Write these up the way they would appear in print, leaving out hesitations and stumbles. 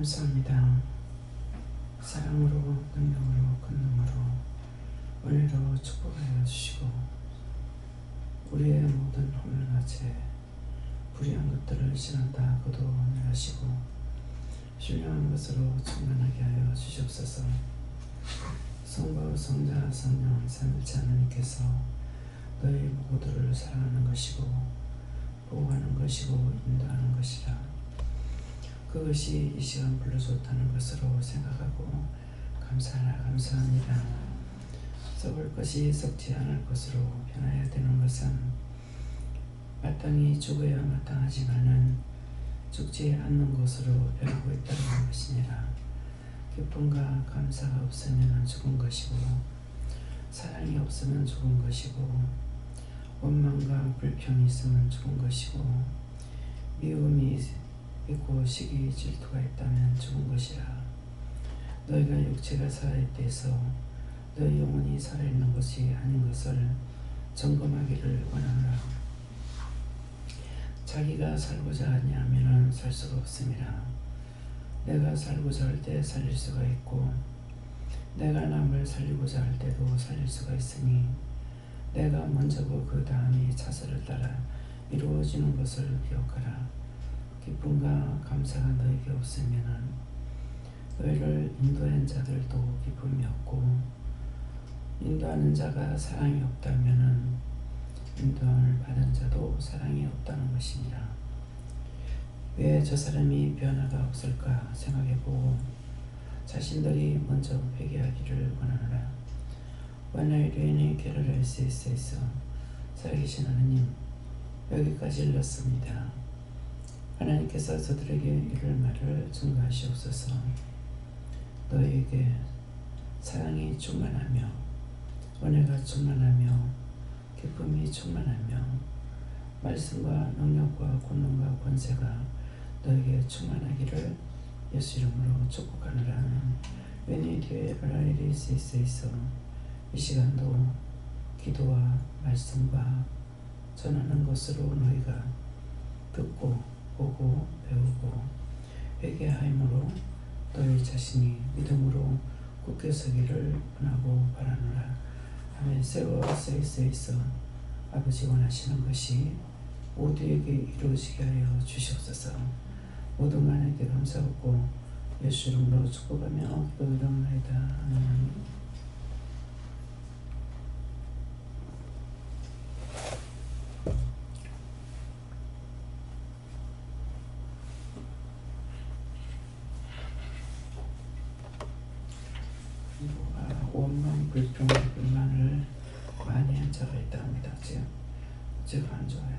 감사합니다. 사랑으로, 능력으로, 권능으로, 은혜로 축복하여 주시고 우리의 모든 혼란과 죄, 불의한 것들을 시간다 거두어내시고 신령한 것으로 충만하게 하여 주시옵소서. 성부, 성자, 성령, 삼위일체 하나님께서 너희 모두를 사랑하는 것이고 보호하는 것이고 인도하는 것이라. 그것이 이 시간 불러줬다는 것으로 생각하고 감사합니다. 썩을 것이 썩지 않을 것으로 변화해야 되는 것은 마땅히 죽어야 마땅하지만은 죽지 않는 것으로 변하고 있다는 것이니라. 기쁨과 감사가 없으면 죽은 것이고 사랑이 없으면 죽은 것이고 원망과 불평이 있으면 죽은 것이고 미움이 있고 시기 질투가 있다면 죽은 것이라. 너희가 육체가 살아있대서 너희 영혼이 살아있는 것이 아닌 것을 점검하기를 원하노라. 자기가 살고자 하냐면은 살 수가 없음이라. 내가 살고자 할 때 살릴 수가 있고 내가 남을 살리고자 할 때도 살릴 수가 있으니 내가 먼저고 그 다음이 차세를 따라 이루어지는 것을 기억하라. 기쁨과 감사가 너에게 없으면 너희를 인도한 자들도 기쁨이 없고 인도하는 자가 사랑이 없다면 인도함을 받은 자도 사랑이 없다는 것입니다. 왜 저 사람이 변화가 없을까 생각해보고 자신들이 먼저 회개하기를 원하노라. 원하의 죄인이 죄를 할 수 있어 살아계신 하나님, 여기까지 일렀습니다. 하나님께서 저들에게 이를 말을 증거하시옵소서. 너희에게 사랑이 충만하며 은혜가 충만하며 기쁨이 충만하며 말씀과 능력과 권능과 권세가 너에게 충만하기를 예수 이름으로 축복하노라. 웬이 뒤에 변할 일이 있어 이 시간도 기도와 말씀과 전하는 것으로 너희가 듣고 보고 배우고 회개하므로 너희 자신이 믿음으로 굳게 서기를 원하고 바라노라. 아멘. 세워 서 있어 아버지 원하시는 것이 모두에게 이루어지게 하여 주시옵소서. 모든 만에게 감사하고 예수 이름으로 축복하며 기도드립니다. 아멘. 원망, 불평, 불만을 많이 한 자가 있다 합니다. 제가 안 좋아요.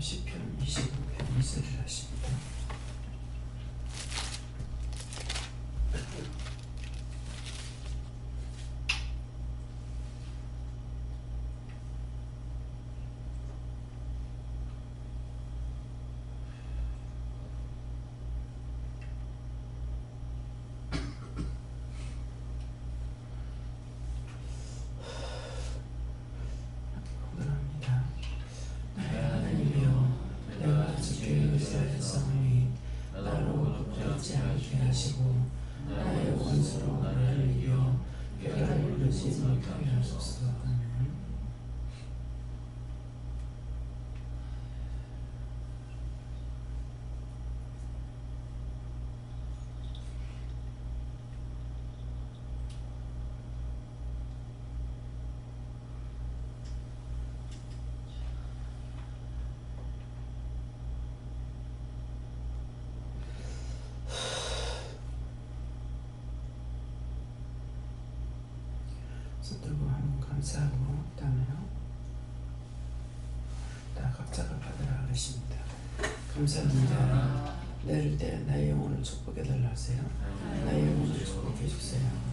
시편 25편 2절을 하십니다. 하시고 나의 원수로 나를 이겨 꾀를 부르지 못하게 하소서. 아멘. 들고 한번 감사하고 그다음에요. 다 각자가 받으라 그러십니다. 감사합니다. 내릴 때 나의 영혼을 축복해 달라 하세요. 나의 영혼을 축복해 주세요.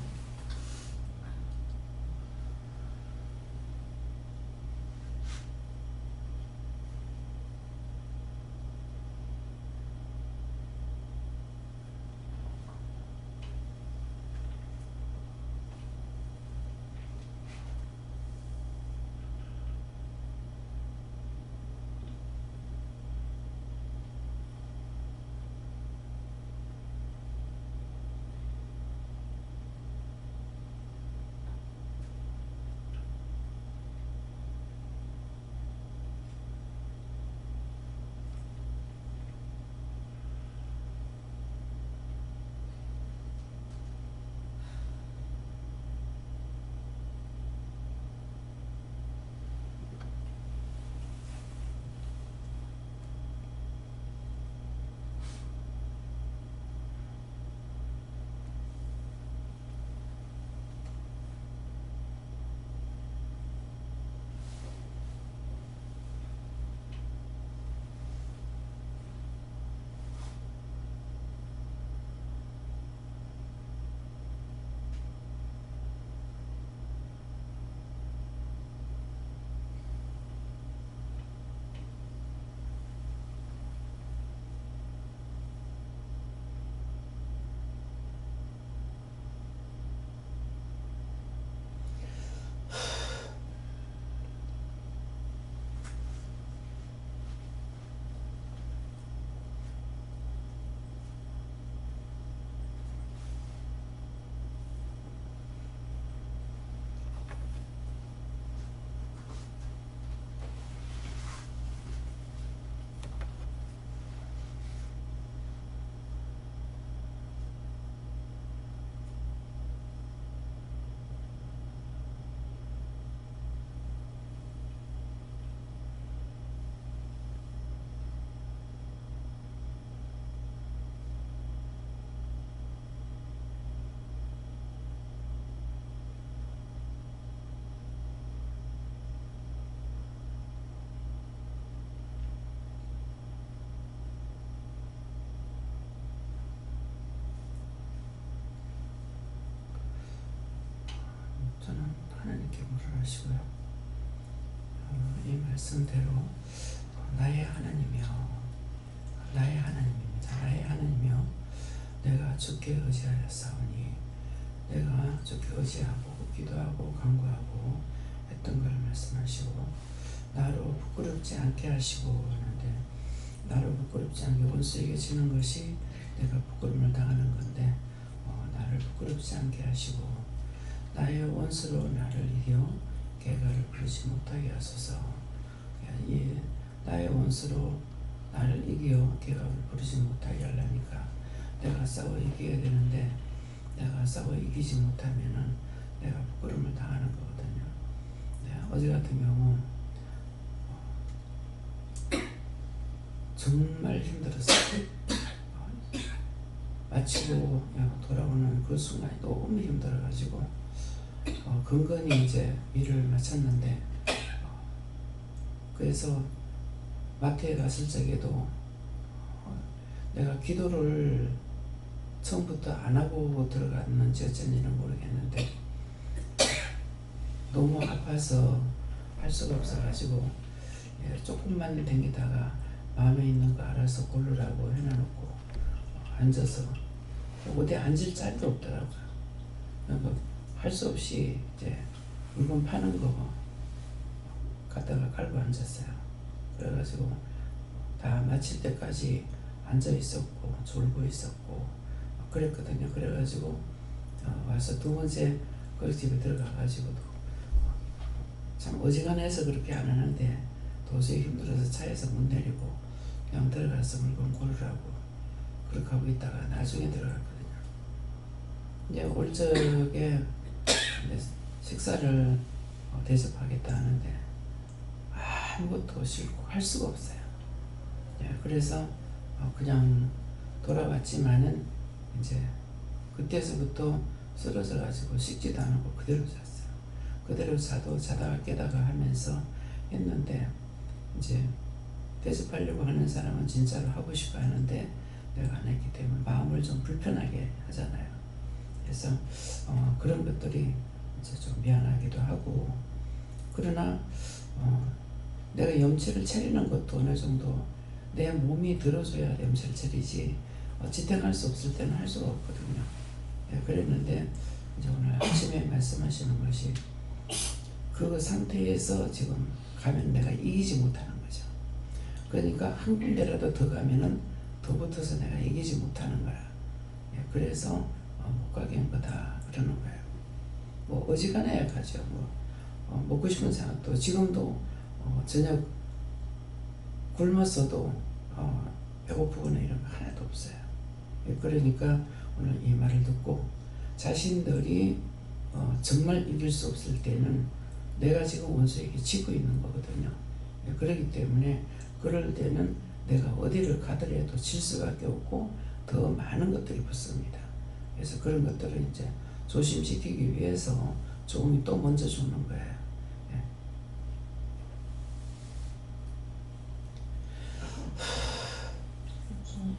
저는 하나님께 물을 하시고요. 이 말씀대로 나의 하나님이여, 나의 하나님입니다. 나의 하나님이여, 내가 주께 의지하였사오니, 내가 주께 의지하고 기도하고 간구하고 했던 걸 말씀하시고, 나로 부끄럽지 않게 하시고 하는데, 나로 부끄럽지 않게 원수에게 지는 것이 내가 부끄러움을 당하는 건데, 나를 부끄럽지 않게 하시고 나의 원수로 나를 이겨 개가를 부르지 못하게 하소서. 나의 원수로 나를 이겨 개가를 부르지 못하게 하려니까 내가 싸워 이겨야 되는데, 내가 싸워 이기지 못하면은 내가 부끄러움을 당하는 거거든요. 어제 같은 경우 정말 힘들었어요. 마치고 돌아오는 그 순간이 너무 힘들어가지고 근근히 이제 일을 마쳤는데, 그래서 마트에 갔을 적에도 내가 기도를 처음부터 안 하고 들어갔는지 어쩐지는 모르겠는데 너무 아파서 할 수가 없어가지고 조금만 댕기다가 마음에 있는 거 알아서 고르라고 해놔놓고 앉아서 어디 앉을 자리도 없더라고요. 그러니까 할 수 없이 이제 물건 파는 거 갖다가 깔고 앉았어요. 그래가지고 다 마칠 때까지 앉아 있었고 졸고 있었고 그랬거든요. 그래가지고 와서 두 번째 그 집에 들어가가지고도 참 어지간해서 그렇게 안 하는데 도저히 힘들어서 차에서 못 내리고 그냥 들어가서 물건 고르라고 그렇게 하고 있다가 나중에 들어갔거든요. 이제 올 적에 식사를 대접하겠다 하는데 아무것도 싫고 할 수가 없어요. 그래서 그냥 돌아왔지만은 이제 그때서부터 쓰러져 가지고 씻지도 않고 그대로 잤어요. 그대로 자다가 깨다가 하면서 했는데 이제 대접하려고 하는 사람은 진짜로 하고 싶어 하는데 내가 안 했기 때문에 마음을 좀 불편하게 하잖아요. 그래서 그런 것들이 이제 좀 미안하기도 하고 그러나 내가 염치를 차리는 것도 어느 정도 내 몸이 들어줘야 염치를 차리지 지탱할 수 없을 때는 할 수가 없거든요. 그랬는데 이제 오늘 아침에 말씀하시는 것이 그 상태에서 지금 가면 내가 이기지 못하는 거죠. 그러니까 한 군데라도 더 가면은 더 붙어서 내가 이기지 못하는 거야. 그래서 못 가게 한 거다 그러는 거예요. 뭐 어지간해야 가죠. 먹고 싶은 생각도 지금도 저녁 굶었어도 배고프거나 이런 거 하나도 없어요. 그러니까 오늘 이 말을 듣고 자신들이 정말 이길 수 없을 때는 내가 지금 원수에게 지고 있는 거거든요. 그렇기 때문에 그럴 때는 내가 어디를 가더라도 질 수밖에 없고 더 많은 것들이 붙습니다. 그래서 그런 것들을 이제 조심시키기 위해서 조금이 또 먼저 죽는 거예요.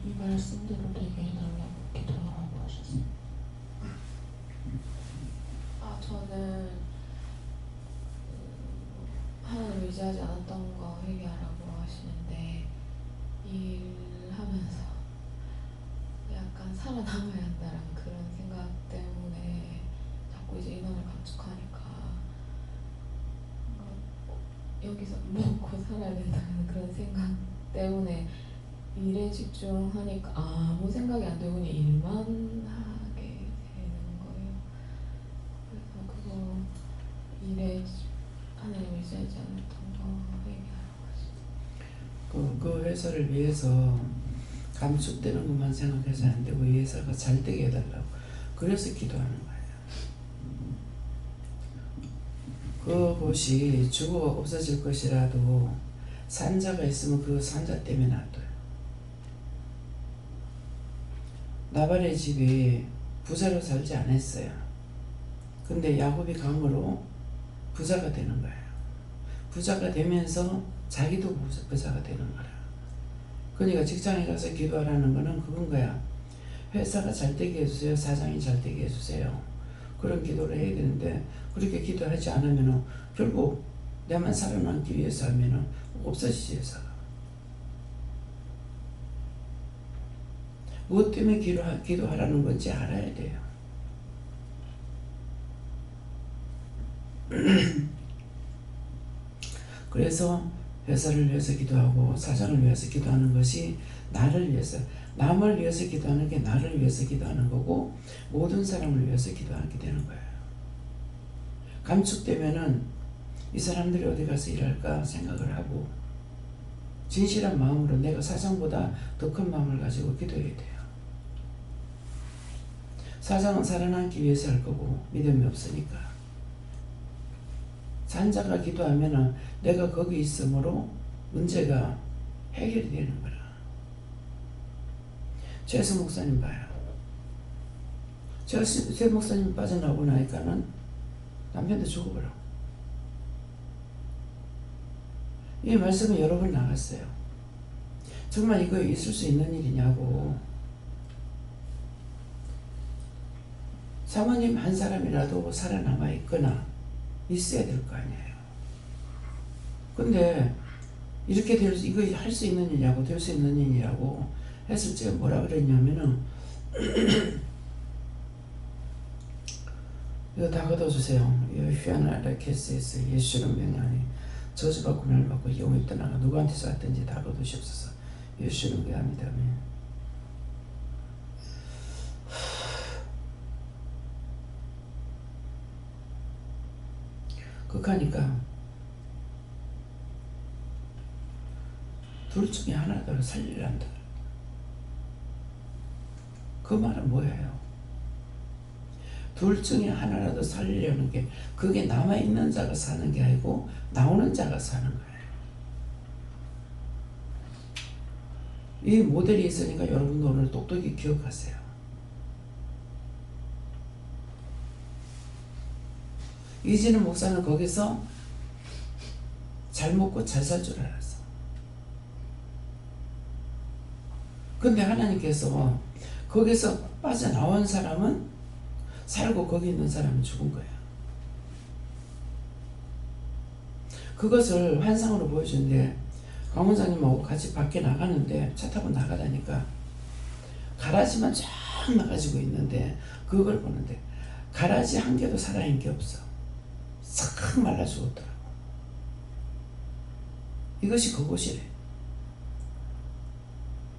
이 말씀대로 되게 해달라고 기도하라고 하셨어요. 저는 하나님 의지하지 않았던 거 회개하라고 하시는데 일하면서 약간 살아남아야 한다라는 그런 생각 때문에 자꾸 이제 인원을 감축하니까 여기서 먹고 살아야 된다는 그런 생각 때문에 일에 집중하니까 아무 생각이 안 되고 그냥 일만 하게 되는 거예요. 그래서 그거 일에 하나님 의지하지 않았던 거 회개하라고 하시죠. 그 회사를 위해서 감축되는 것만 생각해서 안 되고 이 회사가 잘 되게 해달라고 그래서 기도하는 거예요. 그곳이 주고 없어질 것이라도 산자가 있으면 그 산자 때문에 놔둬요. 나발의 집이 부자로 살지 않았어요. 근데 야곱이 감으로 부자가 되는 거예요. 부자가 되면서 자기도 부자가 되는 거라. 그러니까 직장에 가서 기도하라는 거는 그건 거야. 회사가 잘 되게 해주세요. 사장이 잘 되게 해주세요. 그런 기도를 해야 되는데 그렇게 기도하지 않으면 결국 내만 살아남기 위해서 하면 없어지지 회사가. 무엇 때문에 기도하라는 건지 알아야 돼요. 그래서 회사를 위해서 기도하고 사장을 위해서 기도하는 것이 나를 위해서, 남을 위해서 기도하는 게 나를 위해서 기도하는 거고 모든 사람을 위해서 기도하게 되는 거예요. 감축되면은 이 사람들이 어디 가서 일할까 생각을 하고 진실한 마음으로 내가 사장보다 더 큰 마음을 가지고 기도해야 돼요. 사장은 살아남기 위해서 할 거고 믿음이 없으니까. 산자가 기도하면은 내가 거기 있으므로 문제가 해결이 되는 거라. 최수 목사님 봐요. 최 목사님 빠져나오고 나니까는 남편도 죽어버려. 이 말씀은 여러 번 나갔어요. 정말 이거 있을 수 있는 일이냐고. 사모님 한 사람이라도 살아남아 있거나 있어야 될 거 아니에요. 근데 이렇게 이거 할 수 있는 일이냐고, 될 수 있는 일이냐고 했을 때 뭐라 그랬냐면은 이거 다 걷어주세요. 여휘하나라 캐스에서 예수는 명하니 저주받고 멸받고 영이 떠나가 누구한테 쐈든지 다 거두시옵소서. 예수는 그합니다. 극하니까 둘 중에 하나를 살리란다. 그 말은 뭐예요? 둘 중에 하나라도 살리려는 게 그게 남아있는 자가 사는 게 아니고 나오는 자가 사는 거예요. 이 모델이 있으니까 여러분도 오늘 똑똑히 기억하세요. 이진우 목사는 거기서 잘 먹고 잘 살 줄 알았어. 근데 하나님께서 거기서 빠져나온 사람은 살고 거기 있는 사람은 죽은 거야. 그것을 환상으로 보여주는데 강 원장님하고 같이 밖에 나가는데 차 타고 나가다니까 가라지만 쫙 나가지고 있는데 그걸 보는데 가라지 한 개도 살아있는 게 없어. 싹 말라 죽었더라고. 이것이 그곳이래.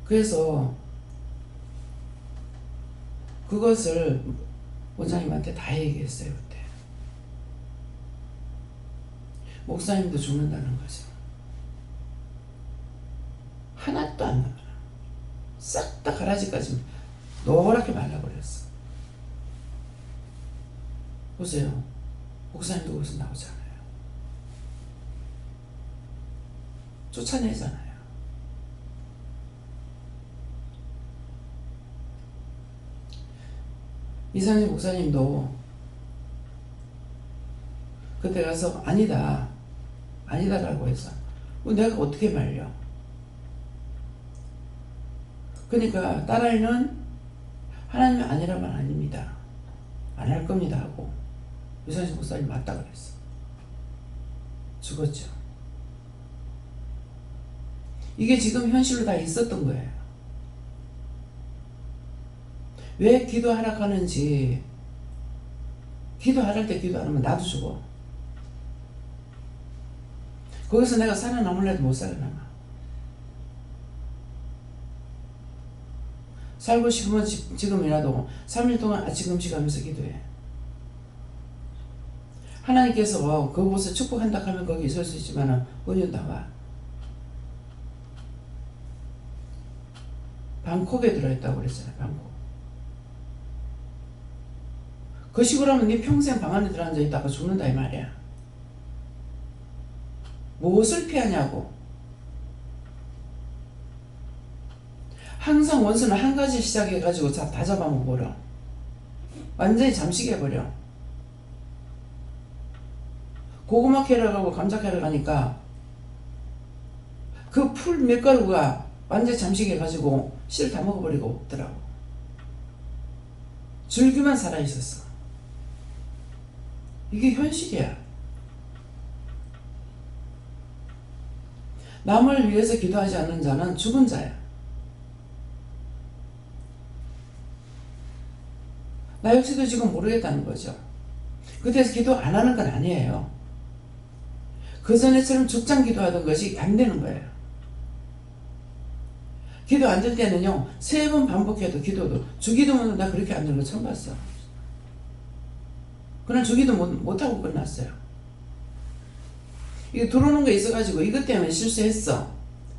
그래서 그것을 원장님한테 다 얘기했어요. 그때 목사님도 죽는다는 거죠. 하나도 안 남아. 싹 다 가라지까지 노랗게 말라버렸어. 보세요. 목사님도 거기서 나오잖아요. 쫓아내잖아요. 이상희 목사님도 그때 가서 아니다라고 해서 내가 어떻게 말려? 그러니까 딸아이는 하나님이 아니라면 아닙니다. 안 할 겁니다 하고 이상희 목사님 맞다 그랬어. 죽었죠. 이게 지금 현실로 다 있었던 거예요. 왜 기도하라고 하는지, 기도할 때 기도 안 하면 나도 죽어. 거기서 내가 살아남을래도 못 살아남아. 살고 싶으면 지금이라도 3일 동안 아침금식 하면서 기도해. 하나님께서 그곳에 축복한다 하면 거기 있을 수 있지만 은연 나와. 방콕에 들어있다고 그랬잖아요. 방콕. 그 식으로 하면 네 평생 방 안에 들어앉아 있다가 죽는다 이 말이야. 무엇을 피하냐고. 항상 원수는 한 가지 시작해가지고 다 잡아먹어버려. 완전히 잠식해버려. 고구마 캐러 가고 감자 캐러 가니까 그 풀 밀가루가 완전히 잠식해가지고 실 다 먹어버리고 없더라고. 줄기만 살아있었어. 이게 현실이야. 남을 위해서 기도하지 않는 자는 죽은 자야. 나 역시도 지금 모르겠다는 거죠. 그래서 기도 안 하는 건 아니에요. 그 전에처럼 죽장 기도하던 것이 안 되는 거예요. 기도 안 될 때는요, 3번 반복해도 기도도, 주기도문은 나 그렇게 안 되는 거 처음 봤어. 그날 주기도 못하고 끝났어요. 이게 들어오는 게 있어가지고 이것 때문에 실수했어.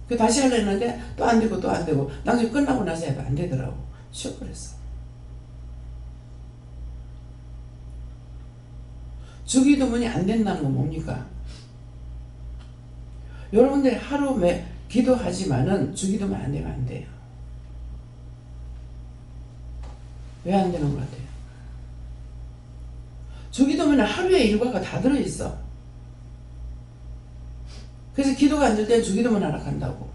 그 다시 하려 했는데 또 안 되고 또 안 되고 나중에 끝나고 나서 해도 안 되더라고. 쉬어버렸어. 주기도문이 안 된다는 건 뭡니까? 여러분들이 하루 매 기도하지만은 주기도문 안 되면 안 돼요. 왜 안 되는 것 같아요? 주기도문에 하루의 일과가 다 들어있어. 그래서 기도가 안 될 때는 주기도문 하러 간다고.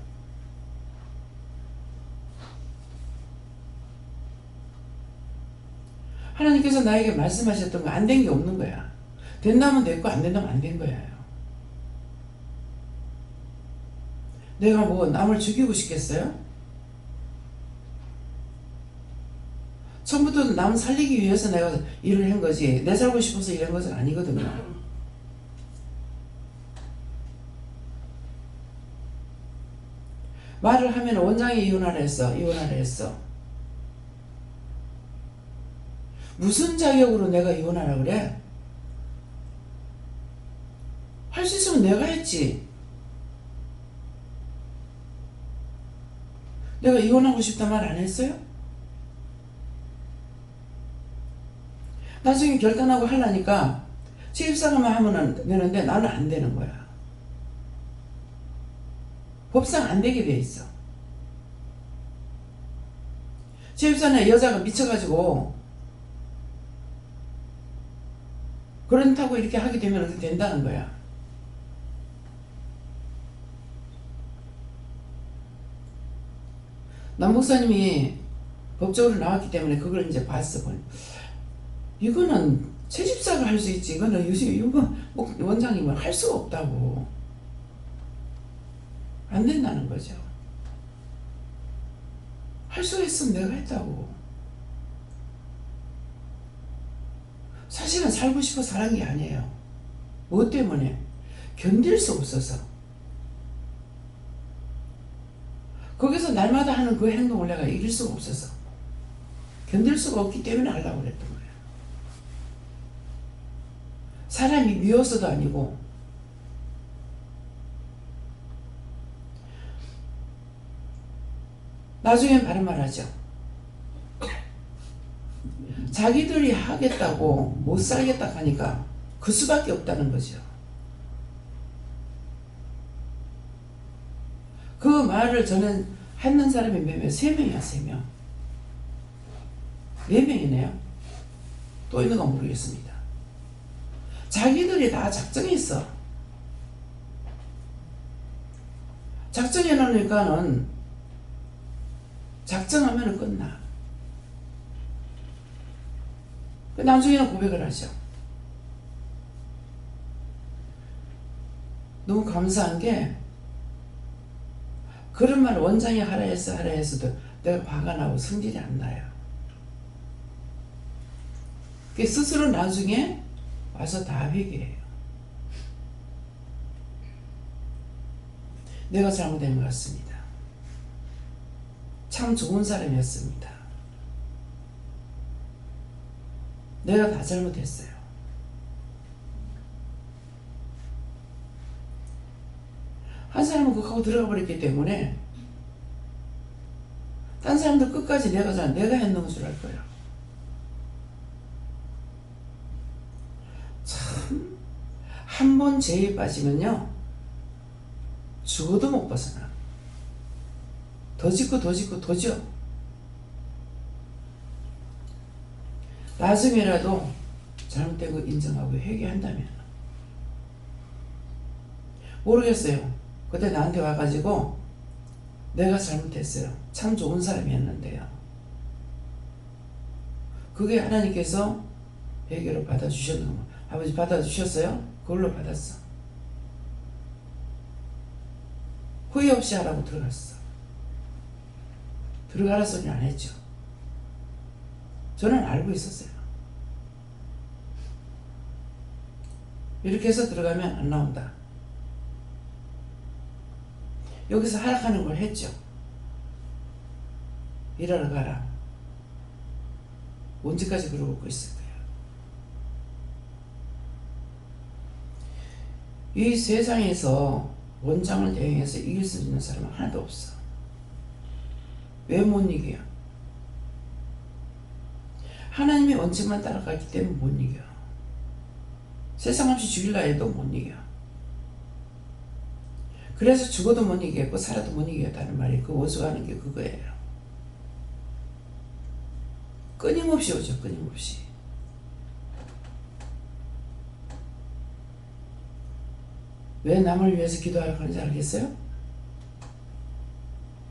하나님께서 나에게 말씀하셨던 거 안 된 게 없는 거야. 된다면 됐고 안 된다면 안 된 거예요. 내가 뭐 남을 죽이고 싶겠어요? 처음부터 남 살리기 위해서 내가 일을 한 거지 내 살고 싶어서 일한 것은 아니거든요. 말을 하면 원장이 이혼하라 했어. 이혼하라 했어. 무슨 자격으로 내가 이혼하라 그래? 할 수 있으면 내가 했지. 내가 이혼하고 싶단 말 안 했어요? 나중에 결단하고 하려니까 집사람만 하면 되는데 나는 안 되는 거야. 법상 안 되게 돼 있어. 집사람의 여자가 미쳐가지고 그렇다고 이렇게 하게 되면 그렇게 된다는 거야. 남 목사님이 법적으로 나왔기 때문에 그걸 이제 봤어. 이거는 채집사가 할 수 있지. 이거는 이거 원장이 뭐 할 수가 없다고. 안 된다는 거죠. 할 수 있으면 내가 했다고. 사실은 살고 싶어 살은 게 아니에요. 뭐 때문에? 견딜 수 없어서. 거기서 날마다 하는 그 행동을 내가 이길 수가 없어서. 견딜 수가 없기 때문에 하려고 그랬던 거예요. 사람이 미워서도 아니고 나중엔 바른 말 하죠. 자기들이 하겠다고 못 살겠다 하니까 그 수밖에 없다는 거죠. 그 말을 저는 했는 사람이 몇 명? 3명이야 3명. 4명이네요. 또 있는 건 모르겠습니다. 자기들이 다 작정했어. 작정해 놓으니까는 작정하면 끝나. 나중에는 고백을 하죠. 너무 감사한 게 그런 말 원장이 하라 했어도 내가 화가 나고 성질이 안 나요. 스스로 나중에 와서 다 회개해요. 내가 잘못된 것 같습니다. 참 좋은 사람이었습니다. 내가 다 잘못했어요. 한 사람은 그거 하고 들어가 버렸기 때문에 딴 사람들 끝까지 내가 했는 줄 알 거예요. 참, 한 번 죄에 빠지면요 죽어도 못 벗어나. 더 짓고 더 짓고 더 지어. 나중에라도 잘못된 거 인정하고 회개한다면 모르겠어요. 그때 나한테 와가지고 내가 잘못했어요. 참 좋은 사람이었는데요. 그게 하나님께서 회개로 받아주셨는 거. 아버지 받아주셨어요? 그걸로 받았어. 후회 없이 하라고 들어갔어. 들어가라 소리는 안 했죠. 저는 알고 있었어요. 이렇게 해서 들어가면 안 나온다. 여기서 하락하는 걸 했죠. 일하러 가라. 언제까지 그러고 있을 거예요. 이 세상에서 원장을 대행해서 이길 수 있는 사람은 하나도 없어. 왜 못 이겨요? 하나님의 원칙만 따라가기 때문에 못 이겨. 세상 없이 죽일라 해도 못 이겨. 그래서 죽어도 못 이기겠고 살아도 못 이기겠다는 말이 그 원수하는 게 그거예요. 끊임없이 오죠. 끊임없이. 왜 남을 위해서 기도하라고 하는지 알겠어요?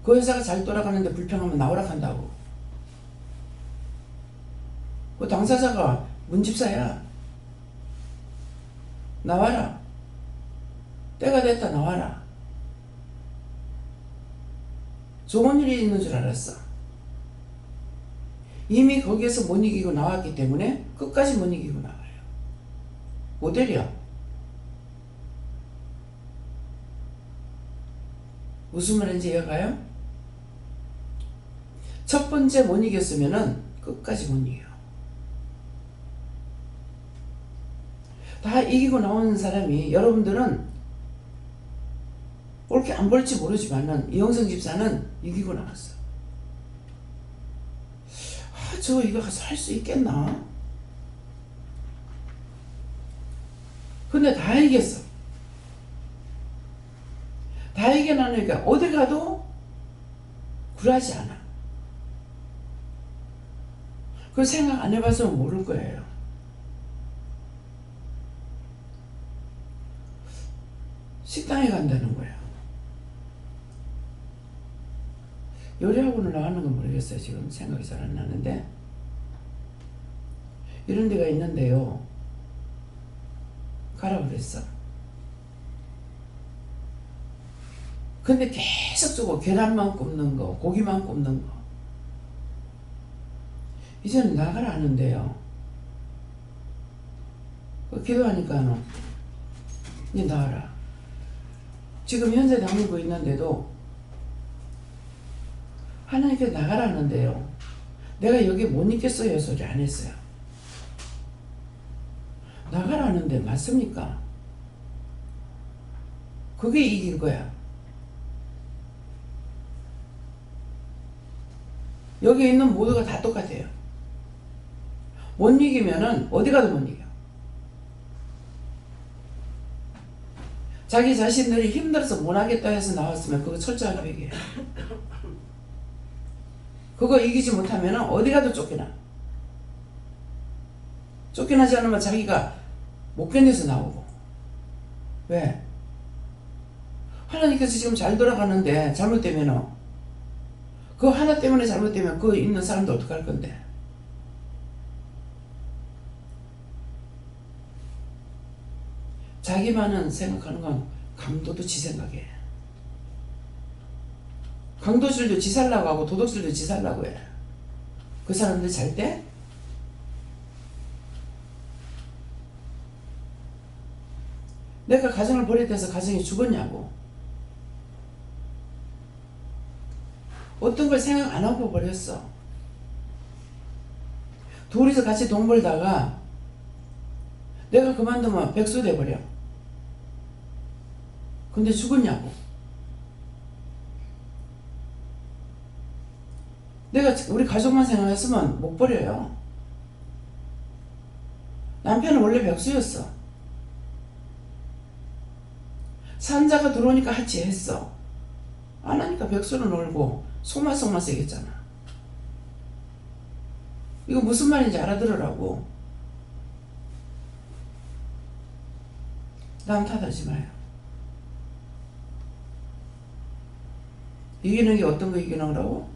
그 회사가 잘 돌아가는데 불평하면 나오라 한다고. 그 당사자가 문집사야. 나와라. 때가 됐다 나와라. 좋은 일이 있는 줄 알았어. 이미 거기에서 못 이기고 나왔기 때문에 끝까지 못 이기고 나와요. 모델이야. 무슨 말인지 이해가요? 첫 번째 못 이겼으면은 끝까지 못 이겨. 다 이기고 나오는 사람이, 여러분들은 옳게 안 볼지 모르지만은 이영성 집사는 이기고 나왔어. 저 이거 가서 할 수 있겠나? 근데 다 이겼어. 다 이겨나니까 어디 가도 굴하지 않아. 그걸 생각 안 해봐서 모를 거예요. 식당에 간다는 거야. 요리학원을 나가는 건 모르겠어요. 지금 생각이 잘 안 나는데. 이런 데가 있는데요. 가라 그랬어. 근데 계속 주고 계란만 굽는 거, 고기만 굽는 거. 이제는 나가라 하는데요. 기도하니까 이제 나가라. 지금 현재 다니고 있는데도 하나님께서 나가라 하는데요. 내가 여기 못 있겠어요 소리 안 했어요. 나가라 하는데 맞습니까? 그게 이긴 거야. 여기 있는 모두가 다 똑같아요. 못 이기면은 어디 가도 못 이겨. 자기 자신들이 힘들어서 못 하겠다 해서 나왔으면 그거 철저하게 회개해. 그거 이기지 못하면은 어디 가도 쫓겨나. 쫓겨나지 않으면 자기가 못 견뎌서 나오고. 왜? 하나님께서 지금 잘 돌아가는데 잘못되면은 그거 하나 때문에 잘못되면 그 있는 사람도 어떡할 건데. 자기만은 생각하는 건 강도도 지 생각해. 강도질도 지 살라고 하고 도둑질도 지 살라고 해. 그 사람들 잘 때? 내가 가정을 버려대서 가정이 죽었냐고. 어떤 걸 생각 안 하고 버렸어. 둘이서 같이 돈 벌다가 내가 그만두면 백수 돼버려. 근데 죽었냐고. 내가 우리 가족만 생각했으면 못 버려요. 남편은 원래 백수였어. 산자가 들어오니까 같이 했어. 안 하니까 백수로 놀고 속만 새겼잖아. 이거 무슨 말인지 알아들으라고. 남 탓하지 마요. 이기는 게 어떤 거 이기는 거라고?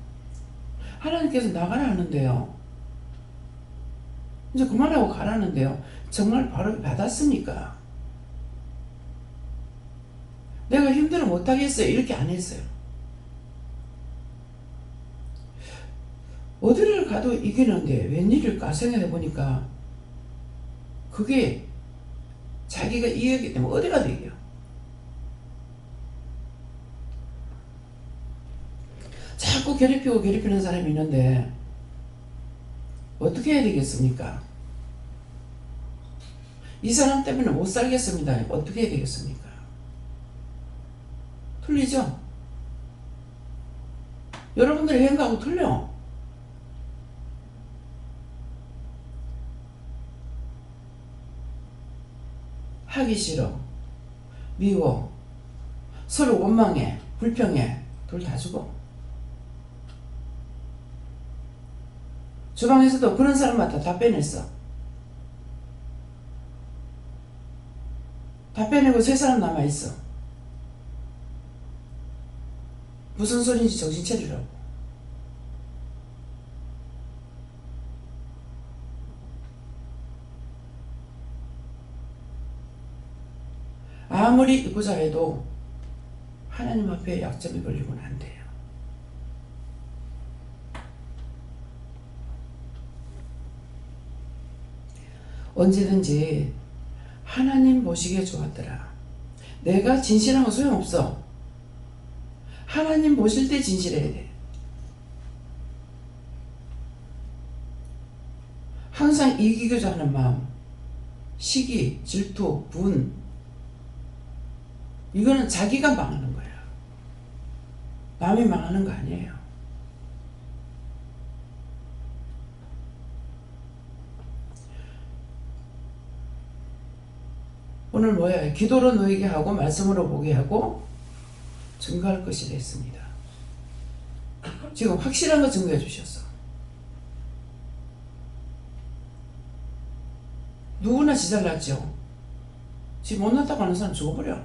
하나님께서 나가라 하는데요. 이제 그만하고 가라는데요. 정말 바로 받았습니까? 내가 힘들어 못하겠어요. 이렇게 안 했어요. 어디를 가도 이기는데 웬일일까 생각해보니까 그게 자기가 이기기 때문에 어디 가도 이겨. 자꾸 괴롭히는 사람이 있는데 어떻게 해야 되겠습니까? 이 사람 때문에 못 살겠습니다. 어떻게 해야 되겠습니까? 틀리죠? 여러분들의 행각하고 틀려. 하기 싫어, 미워, 서로 원망해, 불평해, 둘 다 죽어. 주방에서도 그런 사람마다 다 빼냈어. 다 빼내고 세 사람 남아있어. 무슨 소리인지 정신 차리라고. 아무리 이고자 해도 하나님 앞에 약점이 걸리고는 안 돼요. 언제든지 하나님 보시기에 좋았더라. 내가 진실한 건 소용없어. 하나님 보실 때 진실해야 돼. 항상 이기고자 하는 마음, 시기, 질투, 분, 이거는 자기가 망하는 거야. 남이 망하는 거 아니에요. 오늘 뭐야? 기도로 너에게 하고 말씀으로 보게 하고 증거할 것이라 했습니다. 지금 확실한 거 증거해 주셨어. 누구나 지 잘났죠. 지 못났다고 하는 사람 죽어버려.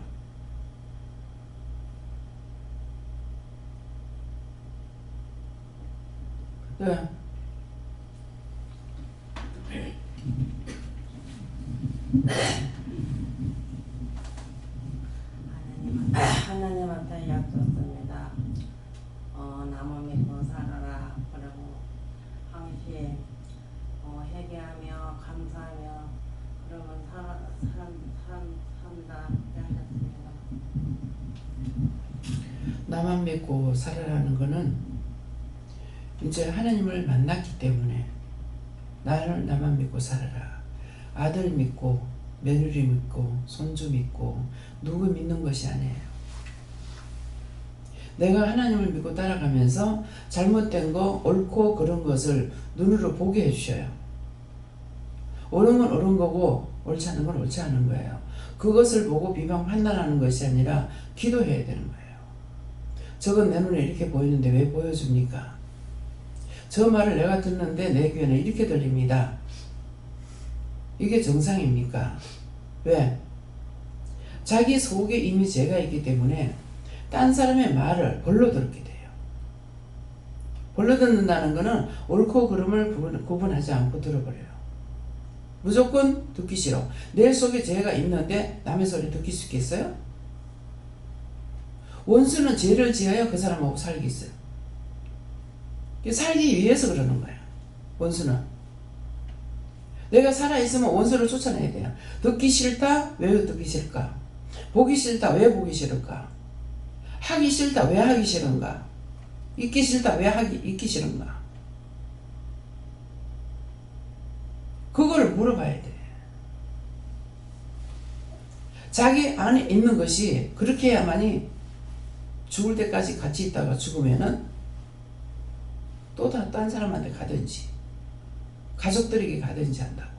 네. 하나님한테 약속했습니다. 남을 믿고 살아라. 그리고 항시 회개하며 감사하며 그러면 산다 하셨습니다. 나만 믿고 살아라는 거는 이제 하나님을 만났기 때문에 나만 믿고 살아라. 아들 믿고 며느리 믿고 손주 믿고 누구 믿는 것이 아니에요. 내가 하나님을 믿고 따라가면서 잘못된 거 옳고 그런 것을 눈으로 보게 해주셔요. 옳은 건 옳은 거고 옳지 않은 건 옳지 않은 거예요. 그것을 보고 비방 판단하는 것이 아니라 기도해야 되는 거예요. 저건 내 눈에 이렇게 보이는데 왜 보여줍니까? 저 말을 내가 듣는데 내 귀에는 이렇게 들립니다. 이게 정상입니까? 왜? 자기 속에 이미 죄가 있기 때문에 딴 사람의 말을 벌로 듣게 돼요. 벌로 듣는다는 것은 옳고 그름을 구분하지 않고 들어버려요. 무조건 듣기 싫어. 내 속에 죄가 있는데 남의 소리 듣기 쉽겠어요? 원수는 죄를 지어야 그 사람하고 살겠어요. 살기 위해서 그러는 거야. 원수는. 내가 살아있으면 원수를 쫓아내야 돼요. 듣기 싫다? 왜 듣기 싫을까? 보기 싫다? 왜 보기 싫을까? 하기 싫다? 왜 하기 싫은가? 있기 싫다? 왜 있기 싫은가? 그걸 물어봐야 돼. 자기 안에 있는 것이 그렇게 해야만이 죽을 때까지 같이 있다가 죽으면은 또 딴 사람한테 가든지 가족들에게 가든지 한다고.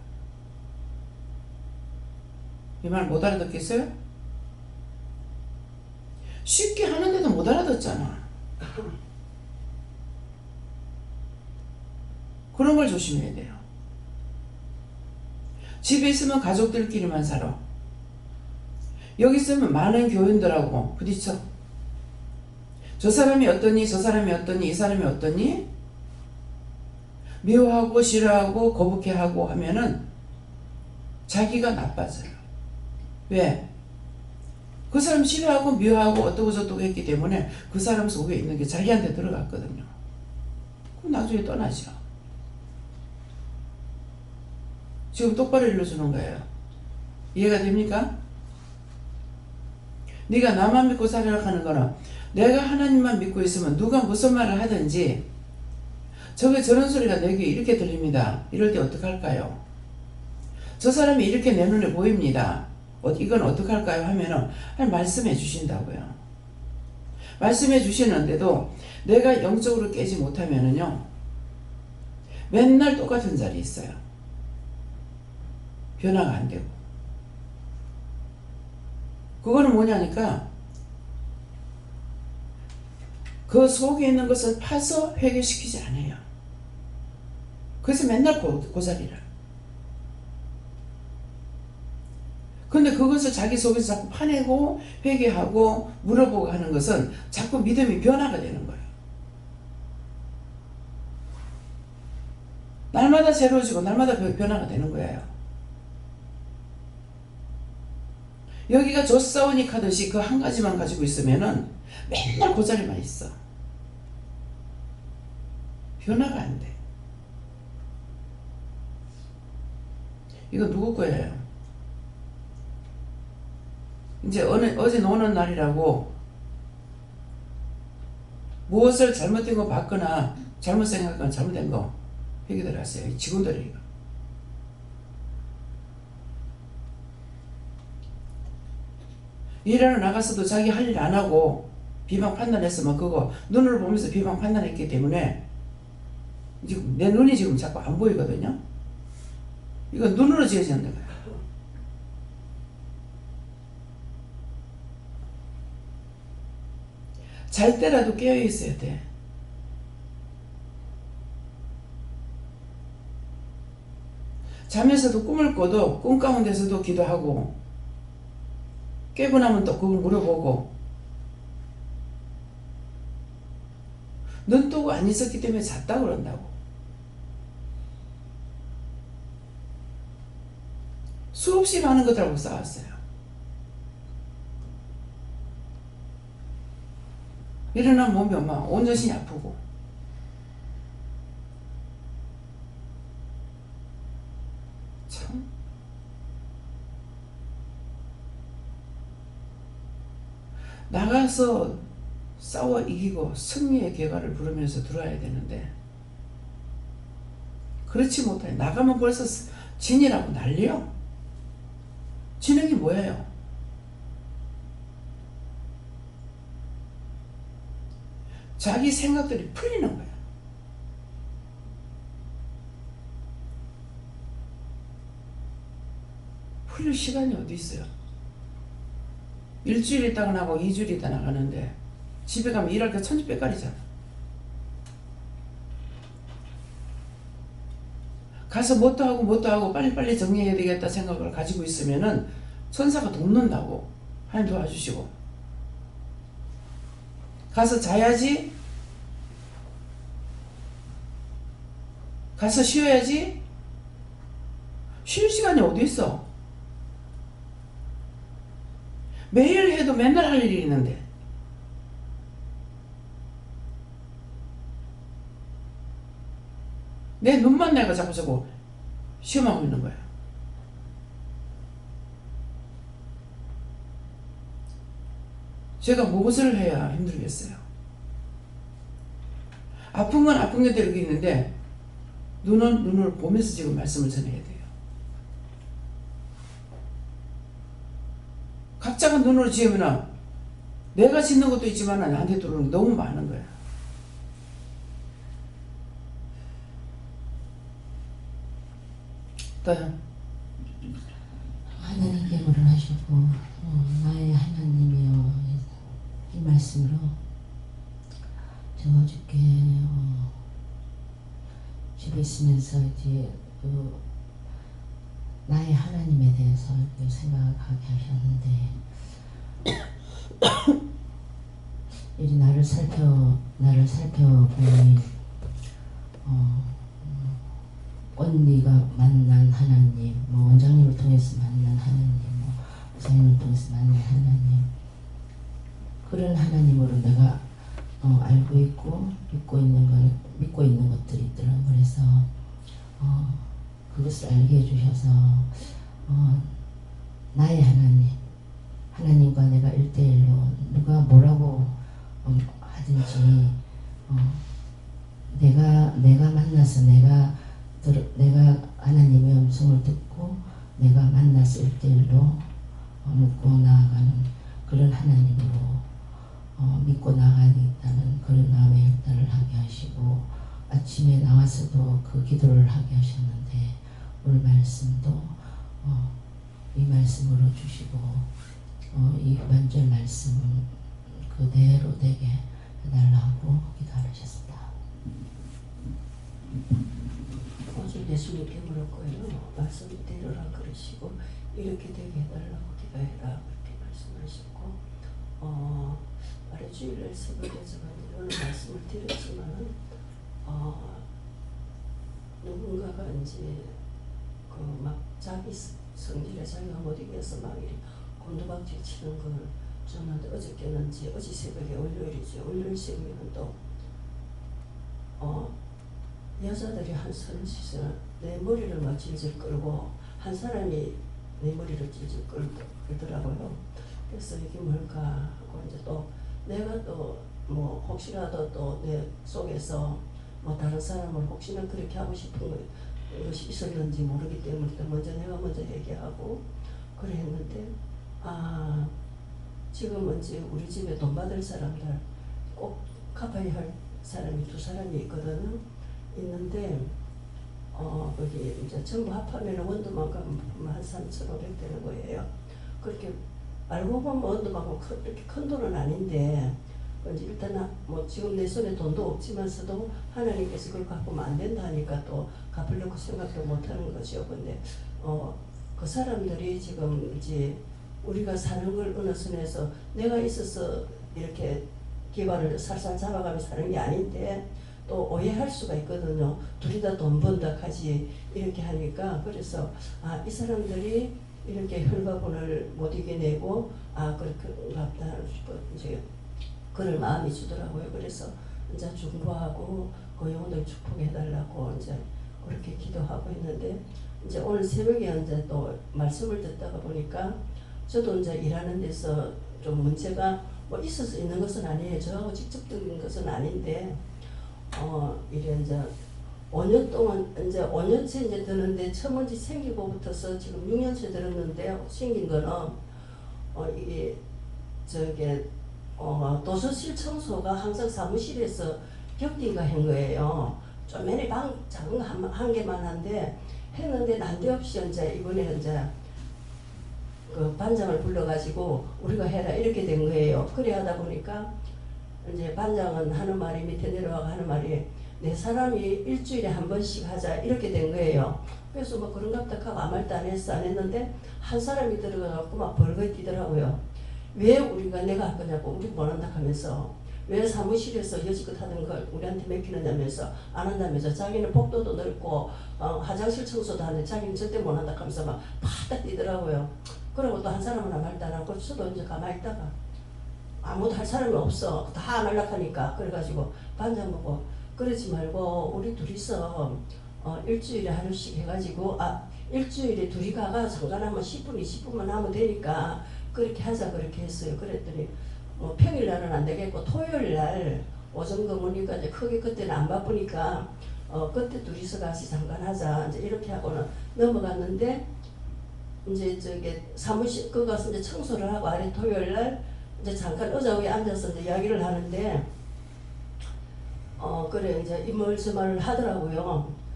이 말 못 알아듣겠어요? 쉽게 하는데도 못 알아듣잖아. 그런 걸 조심해야 돼요. 집에 있으면 가족들끼리만 살아. 여기 있으면 많은 교인들하고 부딪혀. 저 사람이 어떠니? 저 사람이 어떠니? 이 사람이 어떠니? 미워하고 싫어하고 거북해하고 하면은 자기가 나빠져요. 왜? 그 사람 싫어하고 미워하고 어떠고 저떠고 했기 때문에 그 사람 속에 있는 게 자기한테 들어갔거든요. 그럼 나중에 떠나죠. 지금 똑바로 일러주는 거예요. 이해가 됩니까? 네가 나만 믿고 살아가는 거는 내가 하나님만 믿고 있으면 누가 무슨 말을 하든지 저런 소리가 내게 이렇게 들립니다. 이럴 때 어떡할까요? 저 사람이 이렇게 내 눈에 보입니다. 이건 어떡할까요? 하면은 말씀해 주신다고요. 말씀해 주시는데도 내가 영적으로 깨지 못하면은요, 맨날 똑같은 자리에 있어요. 변화가 안 되고. 그거는 뭐냐니까 그 속에 있는 것을 파서 회개시키지 않아요. 그래서 맨날 그 자리라. 근데 그것을 자기 속에서 자꾸 파내고 회개하고 물어보고 하는 것은 자꾸 믿음이 변화가 되는 거예요. 날마다 새로워지고 날마다 변화가 되는 거예요. 여기가 조사오닉 하듯이 그 한 가지만 가지고 있으면은 맨날 그 자리만 있어. 변화가 안 돼. 이거 누구 거예요? 이제 어제 노는 날이라고 무엇을 잘못된 거 봤거나 잘못 생각하거나 잘못된 거 회개들 하세요. 이 직원들이 이거. 일하러 나가서도 자기 할 일 안 하고 비방 판단했으면 그거 눈을 보면서 비방 판단했기 때문에 지금 내 눈이 지금 자꾸 안 보이거든요. 이건 눈으로 지어지는 거야. 잘 때라도 깨어 있어야 돼. 잠에서도 꿈을 꿔도 꿈 가운데서도 기도하고 깨고 나면 또 그걸 물어보고 눈 뜨고 안 있었기 때문에 잤다 그런다고. 수없이 많은 것들하고 싸웠어요. 일어나면 몸이 막 온 전신이 아프고 참 나가서 싸워 이기고 승리의 결과를 부르면서 들어와야 되는데 그렇지 못해. 나가면 벌써 진이라고 난리요. 지는 게 뭐예요? 자기 생각들이 풀리는 거야. 풀릴 시간이 어디 있어요? 일주일 있다가 나가고 2주일 있다 나가는데 집에 가면 일할 게 천지백갈이잖아. 가서 뭣도 하고 빨리빨리 정리해야 되겠다 생각을 가지고 있으면은 천사가 돕는다고. 하나님 도와주시고. 가서 자야지. 가서 쉬어야지. 쉴 시간이 어디 있어? 매일 해도 맨날 할 일이 있는데. 내 눈만 내가 자꾸 시험하고 있는 거야. 제가 무엇을 해야 힘들겠어요? 아픈 건 아픈 게 되고 있는데 눈은 눈을 보면서 지금 말씀을 전해야 돼요. 각자가 눈으로 지으면 내가 짓는 것도 있지만 나한테 들어오는 게 너무 많은 거야. 하나님께 물어하시고 나의 하나님이여 이 말씀으로 제가 어저께 집에 있으면서 이제 나의 하나님에 대해서 생각하게 하셨는데 이제 나를 살펴보니 언니가 만난 하나님, 원장님을 통해서 만난 하나님, 목사님을 통해서 만난 하나님, 그런 하나님으로 내가 알고 있고 믿고 있는 것들이 있더라고요. 그래서 그것을 알게 해주셔서 나의 하나님과 내가 1대1로 누가 뭐라고 하든지 내가 만나서 내가 하나님의 음성을 듣고 내가 만나서 1대1로 묻고 나아가는 그런 하나님으로 믿고 나아가겠다는 그런 마음의 결단을 하게 하시고 아침에 나와서도 그 기도를 하게 하셨는데 오늘 말씀도 이 말씀으로 주시고 이 후반절 말씀을 그대로 되게 해달라고 기도하셨습니다. 어제 예수님께 물었고요. 말씀대로라 그러시고 이렇게 되게 해달라고 기도해라 그렇게 말씀하셨고 말해 주일날 새벽에서 오늘 말씀을 드렸지만 누군가가 이제 그 막 자기 성질에 자기가 못 이겨서 막 이렇게 곤두박질 치는 걸 줬는데 어저께는 어제 새벽에 월요일이죠. 월요일 새벽에는 또 여자들이 한 서른씩 내 머리를 막 질질 끌고 한 사람이 내 머리를 질질 끌더라고요. 그래서 이게 뭘까 하고 이제 또 내가 또 뭐 혹시라도 또 내 속에서 뭐 다른 사람을 혹시나 그렇게 하고 싶은 것이 있었는지 모르기 때문에 내가 먼저 얘기하고 그래 했는데 지금은 이제 우리 집에 돈 받을 사람들 꼭 갚아야 할 사람이 2사람이 있거든요. 있는데 거기 이제 전부 합하면 원두만큼 한 3,500 되는 거예요. 그렇게 알고 보면 원두만큼 그렇게 큰 돈은 아닌데 이제 일단 뭐 지금 내 손에 돈도 없지만서도 하나님께서 그걸 갚으면 안 된다 하니까 또 갚으려고 생각도 못 하는 거죠. 근데 그 사람들이 지금 이제 우리가 사는 걸 어느 선에서 내가 있어서 이렇게 기반을 살살 잡아가며 사는 게 아닌데 또 오해할 수가 있거든요. 둘이 다 돈 번다 하지 이렇게 하니까 그래서 이 사람들이 이렇게 혈과분을 못 이겨내고 그렇게 이제 그럴 마음이 주더라고요. 그래서 이제 중보하고 그 영혼들 축복해달라고 이제 그렇게 기도하고 있는데 이제 오늘 새벽에 이제 또 말씀을 듣다가 보니까 저도 이제 일하는 데서 좀 문제가 뭐 있어서 있는 것은 아니에요. 저하고 직접적인 것은 아닌데 이래 이제 5년 동안 이제 5년째 이제 드는데 처음 생기고부터서 지금 6년째 들었는데 생긴 거는 이게 도서실 청소가 항상 사무실에서 격리가 한 거예요. 좀 맨에 방 작은 거 한 개만 한데 했는데 난데없이 이제 이번에 이제 그 반장을 불러가지고 우리가 해라 이렇게 된 거예요. 그래 하다 보니까 이제 반장은 하는 말이 밑에 내려와가 하는 말이 네 사람이 일주일에 한 번씩 하자 이렇게 된 거예요. 그래서 뭐 그런갑다 하고 아무 말도 안 했는데 한 사람이 들어가갖고 막 벌거이 뛰더라고요. 왜 우리가 내가 할 거냐고 우리 못 한다 하면서 왜 사무실에서 여지껏 하던 걸 우리한테 맡기느냐면서 안 한다면서 자기는 복도도 넓고 화장실 청소도 하는데 자기는 절대 못 한다 하면서 막 파닥 뛰더라고요. 그리고 또 한 사람은 아무 말도 안 하고 저도 이제 가만히 있다가 아무도 할 사람이 없어. 다 안 하려하니까 그래가지고 반장 보고 그러지 말고 우리 둘이서 일주일에 하루씩 해가지고 일주일에 둘이 가가 상관하면 10분 20분만 하면 되니까 그렇게 하자 그렇게 했어요. 그랬더니 뭐 평일날은 안 되겠고 토요일날 오전 근무니까 이제 크게 그때는 안 바쁘니까 그때 둘이서 같이 잠깐 하자 이제 이렇게 하고는 넘어갔는데 이제 사무실 그 가서 이제 청소를 하고 아래 토요일날 이제 잠깐 의자 위에 앉아서 이제 이야기를 하는데 그래 이제 이멀저멀 하더라고요.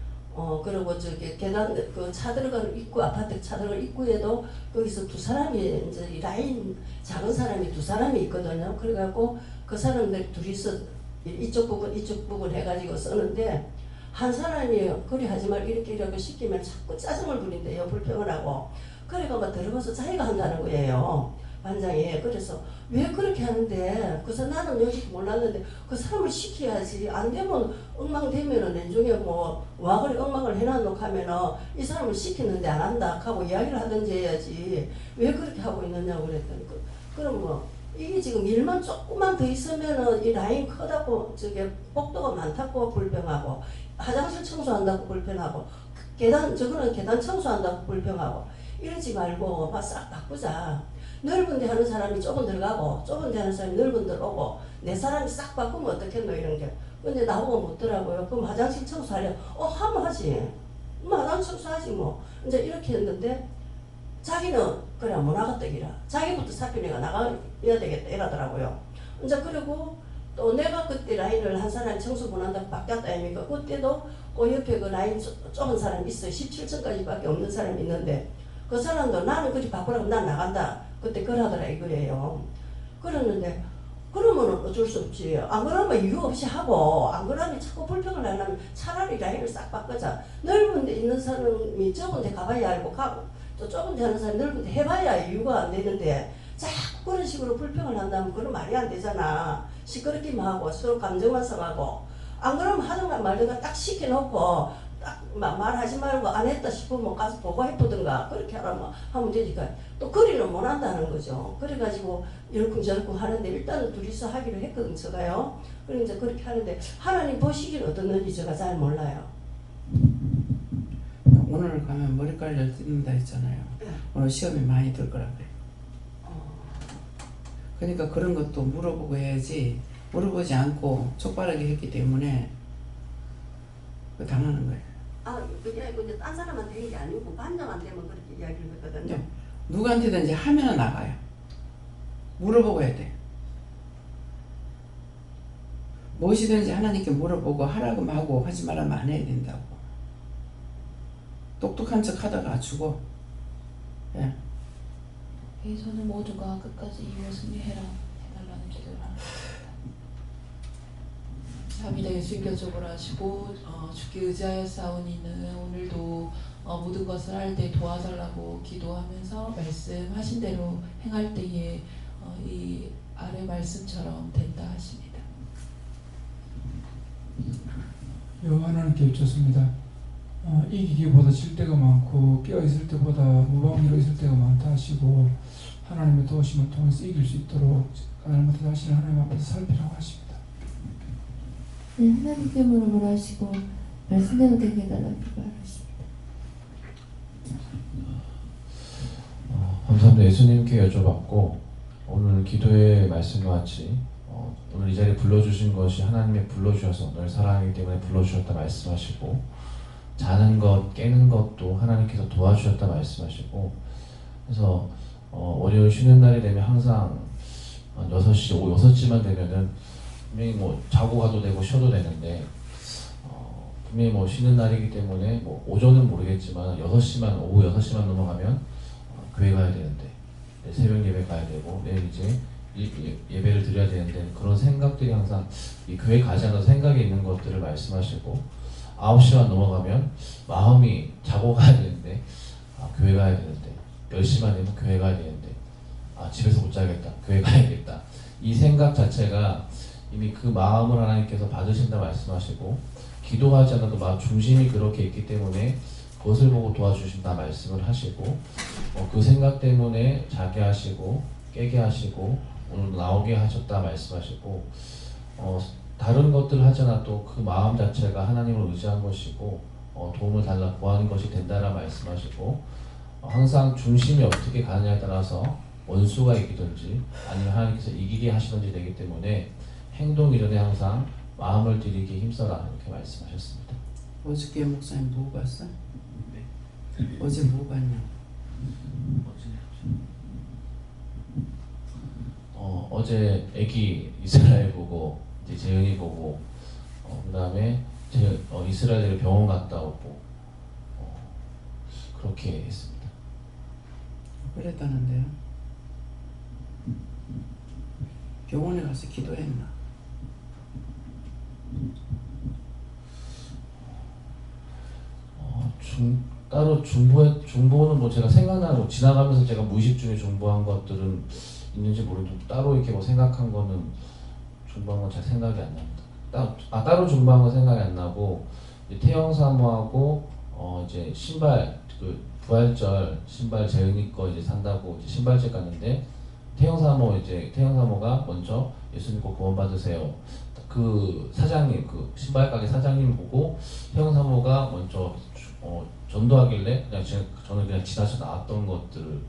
그리고 계단 그 차 들어가는 입구 아파트 차 들어가는 입구에도 거기서 2사람이 이제 라인 작은 사람이 2사람이 있거든요. 그래갖고 그 사람들 둘이서 이쪽 부분 해가지고 쓰는데 한 사람이 그리 하지 말고 이렇게 시키면 자꾸 짜증을 부린대요. 불평을 하고. 그래가 막 들어가서 자기가 한다는 거예요. 반장이. 그래서 왜 그렇게 하는데 그래서 나는 여기 몰랐는데 그 사람을 시켜야지. 안 되면 엉망되면은 나중에 뭐 와그리 엉망을 해놔놓고 하면은 이 사람을 시키는데 안 한다 하고 이야기를 하든지 해야지 왜 그렇게 하고 있느냐고 그랬더니 그럼 뭐 이게 지금 일만 조금만 더 있으면은 이 라인 크다고 복도가 많다고 불평하고 화장실 청소한다고 불평하고 저거는 계단 청소한다고 불평하고 이러지 말고 싹 바꾸자. 넓은 데 하는 사람이 좁은 데 가고 좁은 데 하는 사람이 넓은 데 오고 내 사람이 싹 바꾸면 어떻겠노 이런 게. 근데 나보고 묻더라고요. 그럼 화장실 청소하려? 하면 하지. 화장실 청소하지 뭐. 이제 이렇게 했는데 자기는 그래 못 나갔다기라. 자기부터 사표 내가 나가야 되겠다 이러더라고요. 이제 그리고 또 내가 그때 라인을 한 사람이 청소 못 한다고 바뀌었다 아닙니까? 그때도 그 옆에 그 라인 좁은 사람이 있어요. 17층까지밖에 없는 사람이 있는데 그 사람도 나는 그리 바꾸라고 난 나간다. 그때 그러더라 이거예요. 그러는데 그러면 어쩔 수 없지. 안 그러면 이유 없이 하고 안 그러면 자꾸 불평을 하려면 차라리 라인을 싹 바꾸자. 넓은 데 있는 사람이 좁은 데 가봐야 알고 가고 또 좁은 데 하는 사람이 넓은 데 해봐야 이유가 안 되는데 자꾸 그런 식으로 불평을 한다면 그건 말이 안 되잖아. 시끄럽기만 하고 서로 감정만 상하고 안 그러면 하든가 말든가 딱 시켜놓고 딱 말하지 말고 안 했다 싶으면 가서 보고해보든가 그렇게 하면 되니까 또 그리는 못 한다는 거죠. 그래가지고 열쿵저럭쿵 하는데 일단은 둘이서 하기로 했거든 제가요. 그럼 이제 그렇게 하는데 하나님 보시기는 어떻는지 제가 잘 몰라요. 오늘 가면 머리카락을 뜯는다 했잖아요. 오늘 시험이 많이 들 거라 그래요. 그러니까 그런 것도 물어보고 해야지 물어보지 않고 촉발하게 했기 때문에 당하는 거예요. 그게 이제 딴 사람한테 한 게 아니고 반장한테 되면 그렇게 이야기를 했거든요. 누구한테든지 하면 나가요. 물어보고 해야 돼. 무엇이든지 하나님께 물어보고 하라고 하고 하지 말라면 안 해야 된다고. 똑똑한 척 하다가 죽어. 예. 저는 모두가 끝까지 이루어 승리해라 해달라는 기도를 합니다. 감사합니다. 예수님께서 조벌하시고 주께 의지하여 싸우니는 오늘도 모든 것을 할 때 도와달라고 기도하면서 말씀하신 대로 행할 때에 이 아래 말씀처럼 된다 하십니다. 하나님께 여쭙습니다. 이기기보다 질 때가 많고 깨어있을 때보다 무방비로 있을 때가 많다 하시고 하나님의 도우심을 통해서 이길 수 있도록 하나님한테 자신을 하나님 앞에서 살피라고 하십니다. 네, 하나님께 물음을 하시고 말씀대로 되게 해달라고 기도하십니다. 감사합니다. 예수님께 여쭤봤고 오늘 기도의 말씀과 같이 오늘 이 자리에 불러주신 것이 하나님의 불러주셔서 널 사랑하기 때문에 불러주셨다 말씀하시고 자는 것, 깨는 것도 하나님께서 도와주셨다 말씀하시고 그래서 월요일 쉬는 날이 되면 항상 6시, 오후 6시만 되면은 분명히 자고 가도 되고 쉬어도 되는데 분명히 쉬는 날이기 때문에 오전은 모르겠지만 6시만, 오후 6시만 넘어가면 교회 가야 되는데 새벽 예배 가야 되고 내일 이제 예배를 드려야 되는데 그런 생각들이 항상 이 교회 가지 않아도 생각이 있는 것들을 말씀하시고 9시만 넘어가면 마음이 자고 가야 되는데 교회 가야 되는데 10시만 되면 교회 가야 되는데 집에서 못 자겠다 교회 가야겠다 이 생각 자체가 이미 그 마음을 하나님께서 받으신다 말씀하시고 기도하지 않아도 마음 중심이 그렇게 있기 때문에 그것을 보고 도와주신다 말씀을 하시고 그 생각 때문에 자게 하시고 깨게 하시고 오늘 나오게 하셨다 말씀하시고 다른 것들을 하지 않아도 그 마음 자체가 하나님을 의지한 것이고 도움을 달라 구하는 것이 된다라 말씀하시고 항상 중심이 어떻게 가느냐에 따라서 원수가 이기든지 아니면 하나님께서 이기게 하시든지 되기 때문에 행동 이전에 항상 마음을 들이기에 힘써라 이렇게 말씀하셨습니다. 어저께 목사님 뭐 봤어? 어제 뭐 봤냐? 어제 애기 이스라엘 보고 이제 재은이 보고 그 다음에 이스라엘 병원 갔다 오고 그렇게 했습니다. 그랬다는데요? 병원에 가서 기도했나? 따로 중보는 제가 생각나고 지나가면서 제가 무의식 중에 중보한 것들은 있는지 모르겠고 따로 이렇게 생각한 거는 중보한 건 잘 생각이 안 납니다. 따로 중보한 건 생각이 안 나고 태영 사모하고 이제 신발 부활절 신발 재은이 거 이제 산다고 이제 신발집 갔는데 태영 사모가 먼저 예수 믿고 구원 받으세요. 그 사장님 그 신발 가게 사장님 보고 태영 사모가 먼저 전도하길래 저는 그냥 지나쳐 나왔던 것들을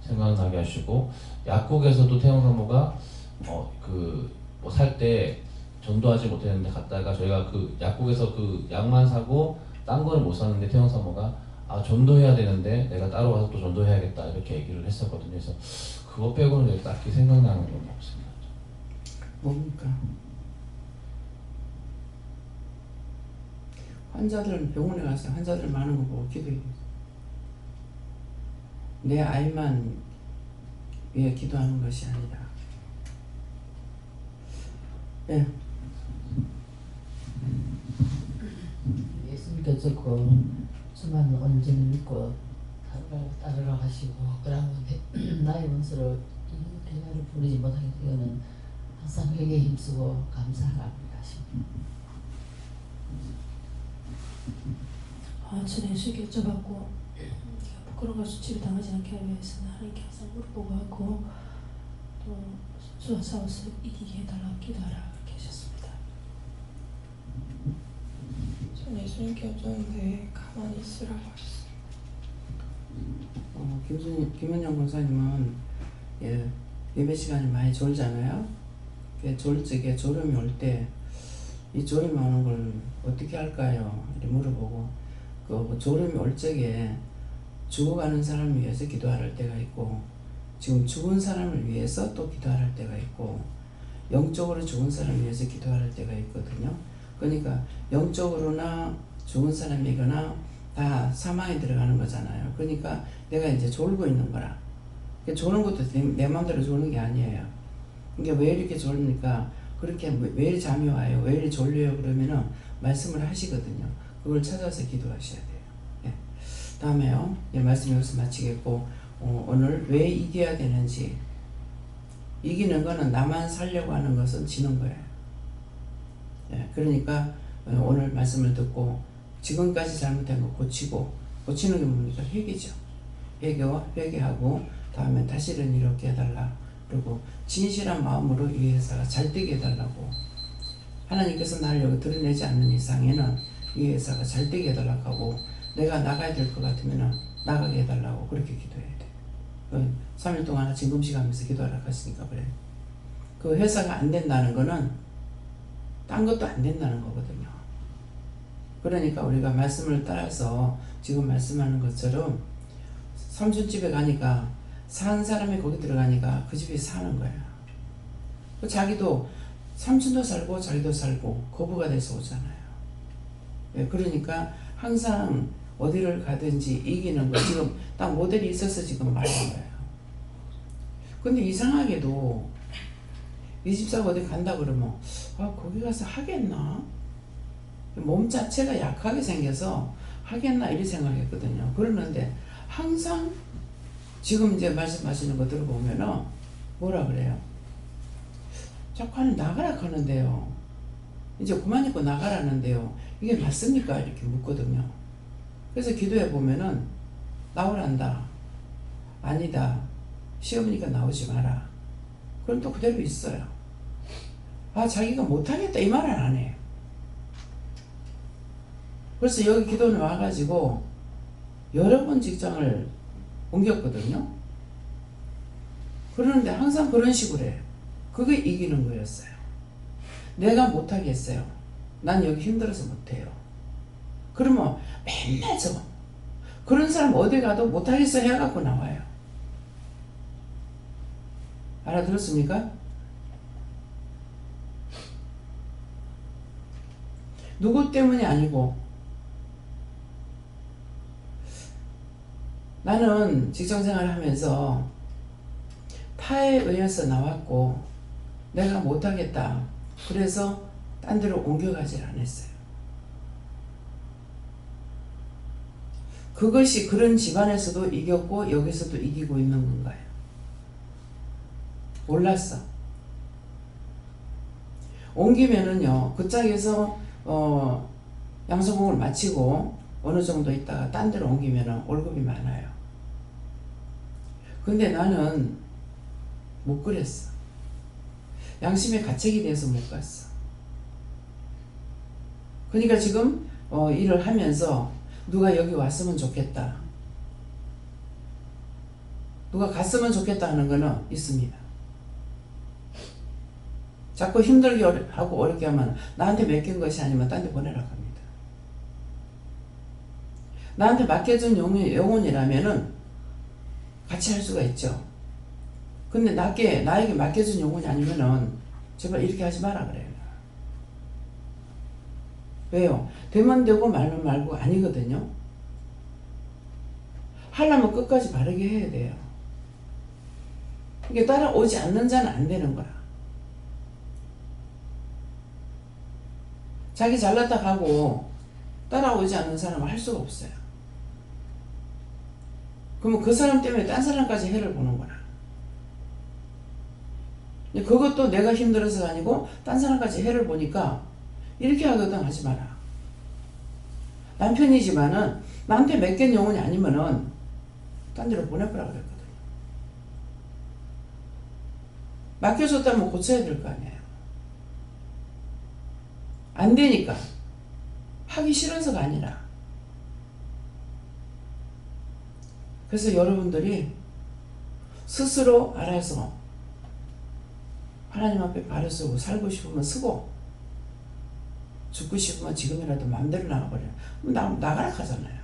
생각나게 하시고 약국에서도 태영 사모가 살 때 전도하지 못했는데 갔다가 저희가 그 약국에서 그 약만 사고 딴 거는 못 샀는데 태영 사모가 전도해야 되는데 내가 따로 가서 또 전도해야겠다 이렇게 얘기를 했었거든요. 그래서 그거 빼고는 딱히 생각나는 건 없습니다. 뭡니까? 환자들 병원에 가서 환자들 많은 거 보고 기도해. 내 아이만 위해 기도하는 것이 아니라. 예. 예수님께서 그 주만 온전히 믿고 따르라 하시고 그러면 나의 원수를 대가를 부리지 못하게 되는 항상 회개에 힘쓰고 감사하라 하십니다. 주님 예수께 여쭤봤고 부끄러움과 수치를 당하지 않게 하기 위해서는 하나님께 항상 무릎 보고 하고 또 수와 싸워서 이기게 해달라고 기도하라 그렇게 하셨습니다. 전 예수님께 여쭤는데 가만히 있으라고 하셨어요. 김은영 권사님은 예배 시간에 많이 졸잖아요. 졸 적에 졸음이 올 때 이 졸음이 오는 걸 어떻게 할까요? 이렇게 물어보고 그 졸음이 올 적에 죽어가는 사람을 위해서 기도할 때가 있고 지금 죽은 사람을 위해서 또 기도할 때가 있고 영적으로 죽은 사람을 위해서 기도할 때가 있거든요. 그러니까 영적으로나 죽은 사람이거나 다 사망에 들어가는 거잖아요. 그러니까 내가 이제 졸고 있는 거라. 조는 것도 내 마음대로 조는 게 아니에요. 이게 왜 이렇게 졸립니까? 그렇게 왜 잠이 와요? 왜 이렇게 졸려요? 그러면은 말씀을 하시거든요. 그걸 찾아서 기도하셔야 돼요. 예. 다음에요. 말씀 여기서 마치겠고 오늘 왜 이겨야 되는지. 이기는 거는 나만 살려고 하는 것은 지는 거예요. 예. 그러니까 오늘 말씀을 듣고 지금까지 잘못된 거 고치고 고치는 게 뭡니까? 회개죠. 회개하고 다음에 다시는 이렇게 해달라. 그리고 진실한 마음으로 이 회사가 잘 되게 해달라고. 하나님께서 나를 여기 드러내지 않는 이상에는 이 회사가 잘 되게 해달라고 하고 내가 나가야 될 것 같으면 나가게 해달라고 그렇게 기도해야 돼. 3일 동안 진금식 하면서 기도하라고 하시니까 그래. 그 회사가 안 된다는 거는 딴 것도 안 된다는 거거든요. 그러니까 우리가 말씀을 따라서 지금 말씀하는 것처럼 삼촌집에 가니까 산 사람이 거기 들어가니까 그 집에 사는 거야. 자기도 삼촌도 살고 자기도 살고 거부가 돼서 오잖아요. 그러니까 항상 어디를 가든지 이기는 거. 지금 딱 모델이 있어서 지금 말한 거예요. 근데 이상하게도 이 집사가 어디 간다 그러면 거기 가서 하겠나? 몸 자체가 약하게 생겨서 하겠나 이렇게 생각했거든요. 그러는데 항상 지금 이제 말씀하시는 거 들어보면은 뭐라 그래요? 자꾸 하는 나가라 하는데요. 이제 그만 입고 나가라는데요. 이게 맞습니까? 이렇게 묻거든요. 그래서 기도해 보면은 나오란다. 아니다. 시험이니까 나오지 마라. 그럼 또 그대로 있어요. 자기가 못하겠다 이 말은 안 해요. 그래서 여기 기도는 와가지고 여러 번 직장을 옮겼거든요. 그러는데 항상 그런 식으로 해요. 그게 이기는 거였어요. 내가 못하겠어요. 난 여기 힘들어서 못해요. 그러면 맨날 저 그런 사람 어디 가도 못하겠어 해갖고 나와요. 알아들었습니까? 누구 때문이 아니고 나는 직장생활을 하면서 타에 의해서 나왔고 내가 못하겠다. 그래서 딴 데로 옮겨가질 않았어요. 그것이 그런 집안에서도 이겼고 여기서도 이기고 있는 건가요? 몰랐어. 옮기면은요 그 짝에서 양성공을 마치고 어느 정도 있다가 딴 데로 옮기면은 월급이 많아요. 근데 나는 못 그랬어. 양심의 가책이 돼서 못 갔어. 그러니까 지금 일을 하면서 누가 여기 왔으면 좋겠다. 누가 갔으면 좋겠다 하는 거는 있습니다. 자꾸 힘들게 하고 어렵게 하면 나한테 맡긴 것이 아니면 딴 데 보내라고 합니다. 나한테 맡겨준 영혼이라면은 같이 할 수가 있죠. 근데 나에게 맡겨준 영혼이 아니면은 제발 이렇게 하지 마라 그래요. 왜요? 되면 되고 말면 말고 아니거든요. 하려면 끝까지 바르게 해야 돼요. 이게 따라오지 않는 자는 안 되는 거라. 자기 잘났다 하고 따라오지 않는 사람은 할 수가 없어요. 그러면 그 사람 때문에 딴 사람까지 해를 보는 거라. 그것도 내가 힘들어서가 아니고 딴 사람까지 해를 보니까 이렇게 하거든 하지 마라. 남편이지만은 나한테 맡긴 영혼이 아니면은 딴 데로 보내버라 그랬거든요. 맡겨줬다면 고쳐야 될 거 아니에요. 안 되니까. 하기 싫어서가 아니라. 그래서 여러분들이 스스로 알아서 하나님 앞에 발을 쓰고 살고 싶으면 쓰고 죽고 싶으면 지금이라도 마음대로 나가버려. 나가라 하잖아요.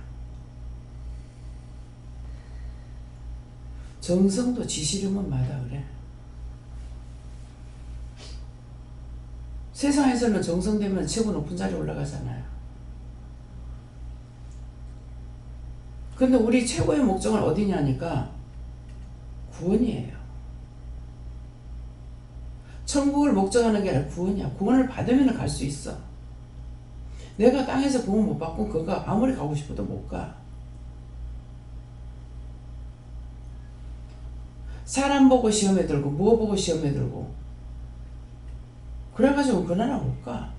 정성도 지시려면 마다 그래. 세상에서는 정성되면 최고 높은 자리에 올라가잖아요. 근데 우리 최고의 목적은 어디냐니까 구원이에요. 천국을 목적하는 게 아니라 구원이야. 구원을 받으면 갈 수 있어. 내가 땅에서 구원 못 받고 그거 아무리 가고 싶어도 못 가. 사람 보고 시험에 들고 뭐 보고 시험에 들고 그래가지고 그 나라 못 가.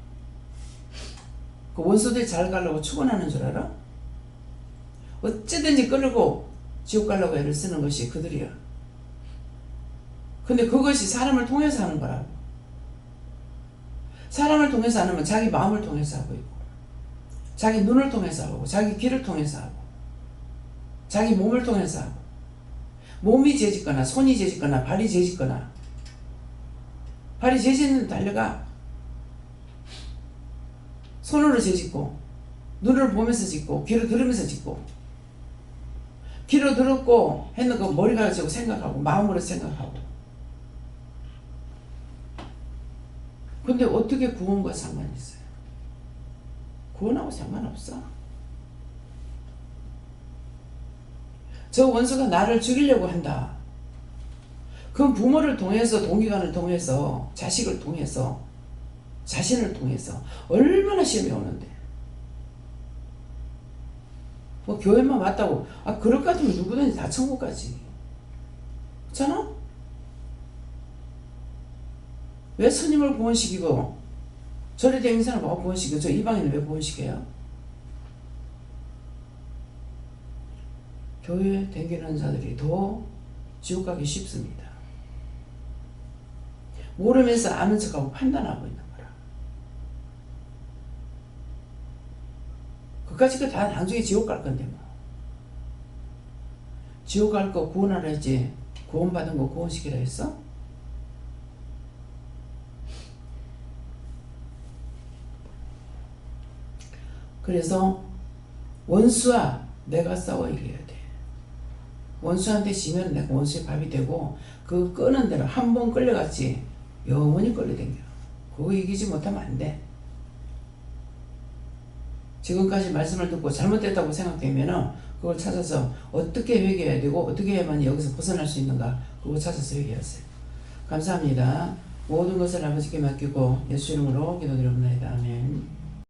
그 원수들이 잘 가려고 축원하는 줄 알아? 어찌든지 끌고 지옥 가려고 애를 쓰는 것이 그들이야. 근데 그것이 사람을 통해서 하는 거라고. 사람을 통해서 하면 자기 마음을 통해서 하고 있고 자기 눈을 통해서 하고 자기 귀를 통해서 하고 자기 몸을 통해서 하고 몸이 죄짓거나 손이 죄짓거나 발이 죄짓거나 발이 죄짓는 달려가 손으로 죄짓고 눈을 보면서 짓고 귀를 들으면서 짓고 귀로 들었고 했는 거 머리가 가지고 생각하고 마음으로 생각하고 근데 어떻게 구원과 상관이 있어요? 구원하고 상관없어. 저 원수가 나를 죽이려고 한다. 그건 부모를 통해서 동기간을 통해서 자식을 통해서 자신을 통해서 얼마나 시험이 오는데 뭐 교회만 왔다고 그럴 것 같으면 누구든지 다 천국 가지. 그렇잖아? 왜 스님을 구원시키고 절에대 인사를 뭐 구원시켜? 저 이방인을 왜 구원시켜요? 교회 댕기는 자들이 더 지옥 가기 쉽습니다. 모르면서 아는 척하고 판단하고 있는 거라. 그까짓 거 다 나중에 지옥 갈 건데 뭐. 지옥 갈 거 구원하라 했지 구원받은 거 구원시키라 했어? 그래서 원수와 내가 싸워 이겨야 돼. 원수한테 지면 내가 원수의 밥이 되고 그 끄는 대로 한 번 끌려갔지 영원히 끌려댕겨. 그거 이기지 못하면 안 돼. 지금까지 말씀을 듣고 잘못됐다고 생각되면은 그걸 찾아서 어떻게 회개해야 되고 어떻게 해야만 여기서 벗어날 수 있는가 그거 찾아서 회개하세요. 감사합니다. 모든 것을 아버지께 맡기고 예수 이름으로 기도드립니다. 아멘.